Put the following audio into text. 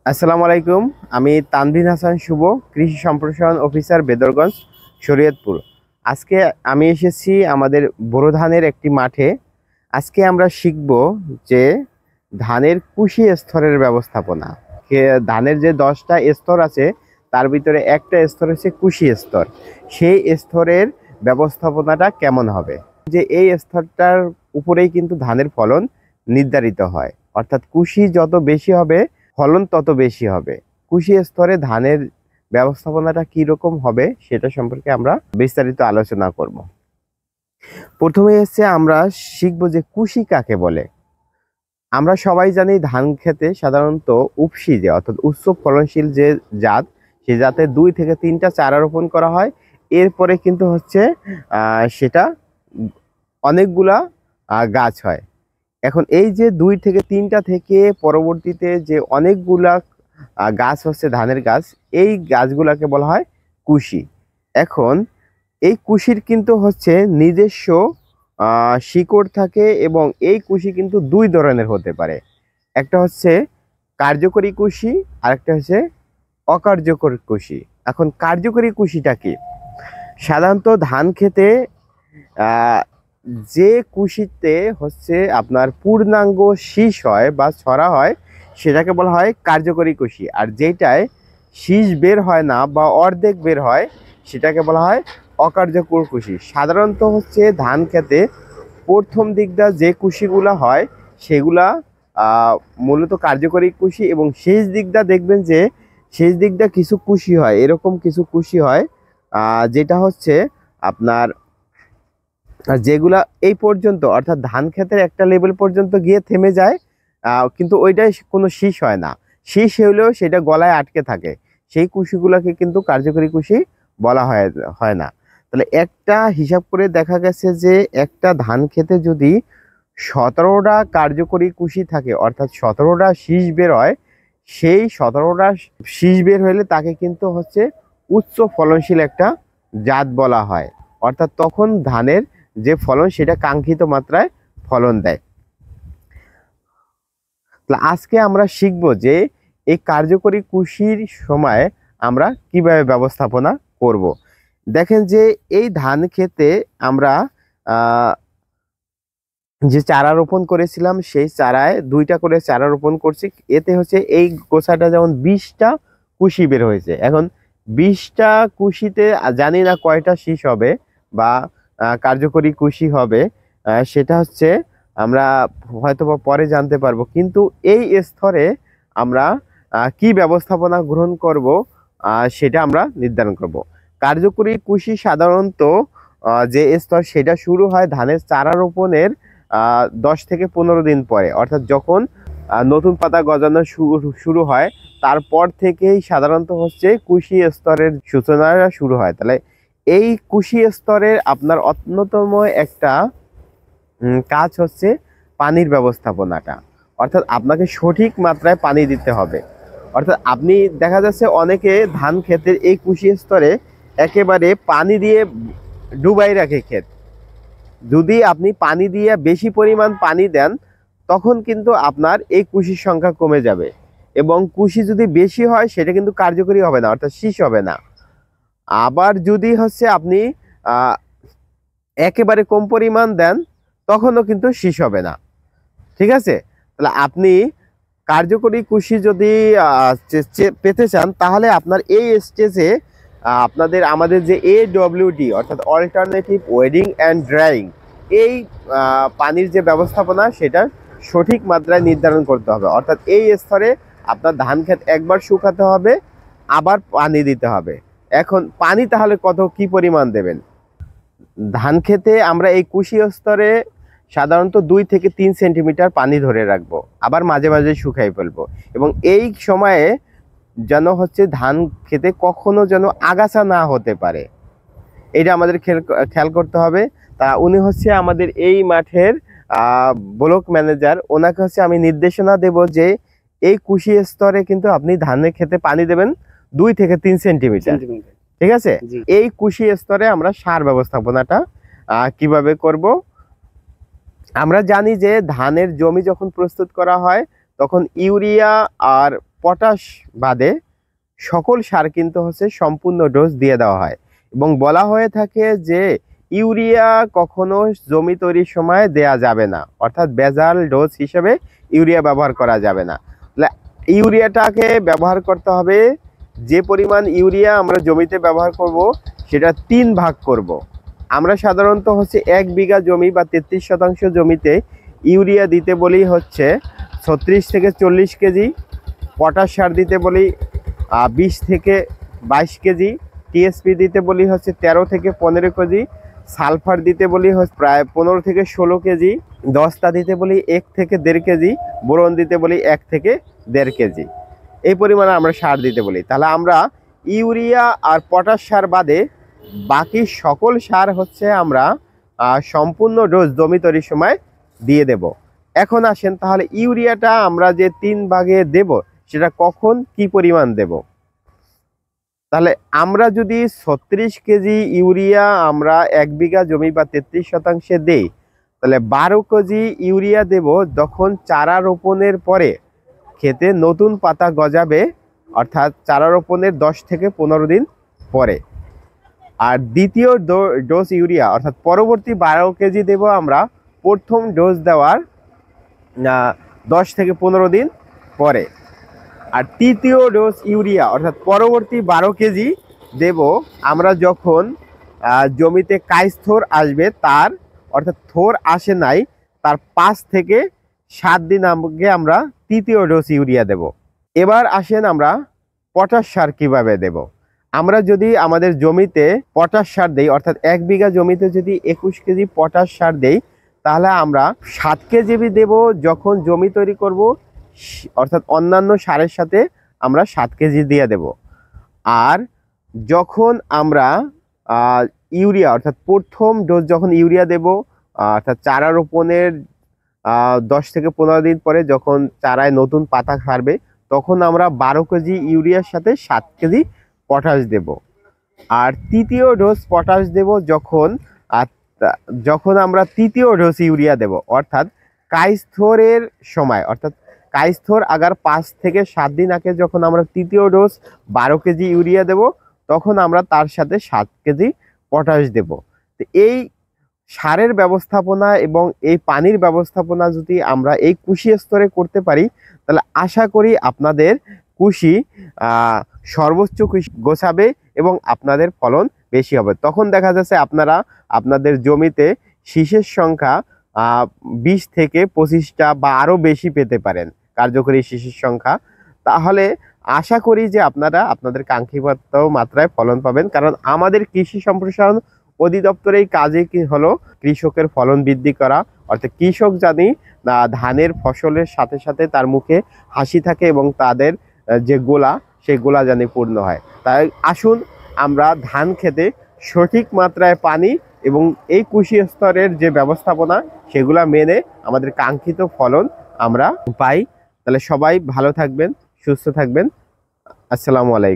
আসসালামু আলাইকুম। আমি তানভীর হাসান শুভ, কৃষি সম্প্রসারণ অফিসার, বেদরগঞ্জ, শরীয়তপুর। আজকে আমি এসেছি আমাদের বোরো ধানের একটি মাঠে। আজকে আমরা শিখব যে ধানের কুশি স্তরের ব্যবস্থাপনা। ধানের যে 10টা স্তর আছে তার ভিতরে একটা স্তর হচ্ছে কুশি স্তর। সেই স্তরের ব্যবস্থাপনাটা কেমন হবে, যে এই স্তরটার উপরেই কিন্তু ধানের ফলন নির্ধারিত হয়। অর্থাৎ কুশি যত বেশি হবে ফলন তত বেশি হবে। কুশি স্তরে ধানের ব্যবস্থাপনাটা কি রকম হবে সেটা সম্পর্কে আমরা বিস্তারিত আলোচনা করব। প্রথমে হচ্ছে আমরা শিখব যে কুশি কাকে বলে। আমরা সবাই জানি ধান খেতে সাধারণত উপসি, যে অর্থাৎ উচ্চ ফলনশীল যে জাত, সে জাতে 2 থেকে 3টা চারা রোপণ করা হয়। এরপরে কিন্তু হচ্ছে সেটা অনেকগুলা গাছ হয়। এখন এই যে 2 থেকে 3টা থেকে পরবর্তীতে যে অনেকগুলা গাছ হচ্ছে ধানের গাছ, এই গাছগুলাকে বলা হয় কুশি। এখন এই কুশির কিন্তু হচ্ছে নিজস্ব শিকড় থাকে, এবং এই কুশি কিন্তু 2 ধরনের হতে পারে। একটা হচ্ছে কার্যকরী কুশি, আর একটা হচ্ছে অকার্যকর কুশি। এখন কার্যকরী কুশিটা কি? সাধারণত ধান খেতে যে কুশিতে হচ্ছে আপনার পূর্ণাঙ্গ শীষ হয় বা ছড়া হয় সেটাকে বলা হয় কার্যকরী কুশি, আর যেটায় শীষ বের হয় না বা অর্ধেক বের হয় সেটাকে বলা হয় অকার্যকর কুশি। সাধারণত হচ্ছে ধান খেতে প্রথম দিকটা যে কুশিগুলা হয় সেগুলা মূলত কার্যকরী কুশি, এবং শেষ দিকটা দেখবেন যে শেষ দিকটা কিছু কুশি হয়, এরকম কিছু কুশি হয় যেটা হচ্ছে আপনার যেগুলা এই পর্যন্ত, অর্থাৎ ধান ক্ষেতের একটা লেভেল পর্যন্ত গিয়ে থেমে যায়, কিন্তু ওইটাই কোনো শীষ হয় না। শীষ হলেও সেটা গলায় আটকে থাকে, সেই কুশিগুলোকে কিন্তু কার্যকরী কুশি বলা হয় না। তাহলে একটা হিসাব করে দেখা গেছে যে একটা ধান ক্ষেতে যদি 17টা কার্যকরী কুশি থাকে, অর্থাৎ 17টা শীষ বের হয়, সেই 17টা শীষ বের হলে তাকে কিন্তু হচ্ছে উচ্চ ফলনশীল একটা জাত বলা হয়। অর্থাৎ তখন ধানের যে ফলন সেটা কাঙ্ক্ষিত মাত্রায় ফলন দেয়। আজকে আমরা শিখব যে এই কার্যকরী কুশির সময় আমরা কিভাবে ব্যবস্থাপনা করব। দেখেন যে এই ধান খেতে আমরা যে চারা রোপণ করেছিলাম সেই চারায় 2টা করে চারা রোপণ করছি। এতে হচ্ছে এই গোছাটা যেমন 20টা কুশি বের হয়েছে। এখন 20টা কুশিতে জানি না কয়টা শীষ হবে বা কার্যকরী কুশি হবে, সেটা হচ্ছে আমরা হয়তো বা পরে জানতে পারবো। কিন্তু এই স্তরে আমরা কি ব্যবস্থাপনা গ্রহণ করব সেটা আমরা নির্ধারণ করব। কার্যকরী কুশি সাধারণত যে স্তর সেটা শুরু হয় ধানের চারা রোপণের 10 থেকে 15 দিন পরে, অর্থাৎ যখন নতুন পাতা গজানো শুরু হয় তারপর থেকেই সাধারণত হচ্ছে কুশি স্তরের সূচনা শুরু হয়। তাহলে এই কুশি স্তরের আপনার অন্যতম একটা কাজ হচ্ছে পানির ব্যবস্থাপনাটা। অর্থাৎ আপনাকে সঠিক মাত্রায় পানি দিতে হবে। অর্থাৎ আপনি দেখা যাচ্ছে অনেকে ধান ক্ষেতের এই কুশি স্তরে একেবারে পানি দিয়ে ডুবাই রাখে ক্ষেত। যদি আপনি পানি দিয়ে বেশি পরিমাণ পানি দেন তখন কিন্তু আপনার এই কুশির সংখ্যা কমে যাবে, এবং কুশি যদি বেশি হয় সেটা কিন্তু কার্যকরী হবে না, অর্থাৎ শীষ হবে না। আবার যদি হচ্ছে আপনি একেবারে কম পরিমাণ দেন তখনও কিন্তু শীষ হবে না। ঠিক আছে? তাহলে আপনি কার্যকরী কুশি যদি পেতে চান তাহলে আপনার এই স্টেজে আমাদের যে AWD অর্থাৎ অল্টারনেটিভ ওয়েডিং অ্যান্ড ড্রাইং, এই পানির যে ব্যবস্থাপনা সেটা সঠিক মাত্রায় নির্ধারণ করতে হবে। অর্থাৎ এই স্তরে আপনার ধান ক্ষেত একবার শুকাতে হবে, আবার পানি দিতে হবে। এখন পানি তাহলে কি পরিমাণ দেবেন? ধান খেতে আমরা এই কুশি স্তরে সাধারণত 2 থেকে 3 সেন্টিমিটার পানি ধরে রাখবো, আবার মাঝে মাঝে শুকাই ফেলবো। এবং এই সময়ে যেন হচ্ছে ধান খেতে কখনো যেন আগাছা না হতে পারে, এটা আমাদের খেয়াল করতে হবে। উনি হচ্ছে আমাদের এই মাঠের ব্লক ম্যানেজার। ওনাকে হচ্ছে আমি নির্দেশনা দেব যে এই কুশি স্তরে কিন্তু আপনি ধানের খেতে পানি দেবেন 2 থেকে 3 সেন্টিমিটার। ঠিক আছে? এই কুশি স্তরে আমরা সার ব্যবস্থাপনাটা কিভাবে করব। আমরা জানি যে ধানের জমি যখন প্রস্তুত করা হয় তখন ইউরিয়া আর পটাশ বাদে সকল সার কিন্তু হচ্ছে সম্পূর্ণ ডোজ দিয়ে দেওয়া হয়। এবং বলা হয়ে থাকে যে ইউরিয়া কখনো জমি তৈরির সময় দেয়া যাবে না, অর্থাৎ ভেজাল ডোজ হিসেবে ইউরিয়া ব্যবহার করা যাবে না। তাহলে ইউরিয়াটাকে ব্যবহার করতে হবে, যে পরিমাণ ইউরিয়া আমরা জমিতে ব্যবহার করব সেটা 3 ভাগ করব। আমরা সাধারণত হচ্ছে 1 বিঘা জমি বা 33% জমিতে ইউরিয়া দিতে বলি হচ্ছে 36 থেকে 40 কেজি, পটাশ সার দিতে বলি 20 থেকে 22 কেজি, টিএসপি দিতে বলি হচ্ছে 13 থেকে 15 কেজি, সালফার দিতে বলি হচ্ছে প্রায় 15 থেকে 16 কেজি, দস্তা দিতে বলি 1 থেকে 1.5 কেজি, বোরন দিতে বলি 1 থেকে 1.5 কেজি। এই পরিমাণে আমরা সার দিতে বলি। তাহলে আমরা ইউরিয়া আর পটাশ সার বাদে বাকি সকল সার হচ্ছে আমরা সম্পূর্ণ ডোজ জমি তৈরির সময় দিয়ে দেব। এখন আসেন তাহলে ইউরিয়াটা আমরা যে 3 ভাগে দেব সেটা কখন কি পরিমাণ দেব। তাহলে আমরা যদি 36 কেজি ইউরিয়া আমরা 1 বিঘা জমি বা 33% দেই, তাহলে 12 কেজি ইউরিয়া দেব যখন চারা রোপণের পরে খেতে নতুন পাতা গজাবে, অর্থাৎ চারা রোপণের 10 থেকে 15 দিন পরে। আর দ্বিতীয় ডোজ ইউরিয়া অর্থাৎ পরবর্তী 12 কেজি দেব আমরা প্রথম ডোজ দেওয়ার 10 থেকে 15 দিন পরে। আর তৃতীয় ডোজ ইউরিয়া অর্থাৎ পরবর্তী 12 কেজি দেব আমরা যখন জমিতে কাইস্থর আসবে, তার অর্থাৎ থোর আসে নাই তার 5 থেকে 7 দিন আগে আমরা তৃতীয় ডোজ ইউরিয়া দেব। এবার আসেন আমরা পটাশ সার কিভাবে দেব। আমরা যদি আমাদের জমিতে পটাশ সার দেই, অর্থাৎ 1 বিঘা জমিতে যদি 21 কেজি পটাশ সার দেই, তাহলে আমরা 7 কেজি দেব যখন জমি তৈরি করব, অর্থাৎ অন্যান্য সারের সাথে আমরা 7 কেজি দিয়ে দেব। আর যখন আমরা ইউরিয়া অর্থাৎ প্রথম ডোজ যখন ইউরিয়া দেব, অর্থাৎ চারা রোপণের 10 থেকে 15 দিন পরে যখন চারায় নতুন পাতা ছাড়বে, তখন আমরা 12 কেজি ইউরিয়ার সাথে 7 কেজি পটাশ দেব। আর তৃতীয় ডোজ পটাশ দেব যখন আমরা তৃতীয় ডোজ ইউরিয়া দেব, অর্থাৎ কাইস্থরের সময়, অর্থাৎ কাইস্থর আগার 5 থেকে 7 দিন আগে যখন আমরা তৃতীয় ডোজ 12 কেজি ইউরিয়া দেব, তখন আমরা তার সাথে 7 কেজি পটাশ দেব। তো এই সারের ব্যবস্থাপনা এবং এই পানির ব্যবস্থাপনা যদি আমরা এই কুশি স্তরে করতে পারি, তাহলে আশা করি আপনাদের কুশি সর্বোচ্চ কুশি গোছাবে এবং আপনাদের ফলন বেশি হবে। তখন দেখা যাচ্ছে আপনারা আপনাদের জমিতে শীষের সংখ্যা 20 থেকে 25টা বা আরও বেশি পেতে পারেন, কার্যকরী শীষের সংখ্যা। তাহলে আশা করি যে আপনারা আপনাদের কাঙ্ক্ষিত মাত্রায় ফলন পাবেন, কারণ আমাদের কৃষি সম্প্রসারণ অধিদপ্তর এই কাজে কি হলো কৃষকের ফলন বৃদ্ধি করা, অর্থাৎ কৃষক জানি ধানের ফসলের সাথে সাথে তার মুখে হাসি থাকে এবং তাদের যে গোলা সেই গোলা জানি পূর্ণ হয়। তাই আসুন আমরা ধান খেতে সঠিক মাত্রায় পানি এবং এই কুশি স্তরের যে ব্যবস্থাপনা সেগুলা মেনে আমাদের কাঙ্ক্ষিত ফলন আমরা পাই। তাহলে সবাই ভালো থাকবেন, সুস্থ থাকবেন। আসসালামু আলাইকুম।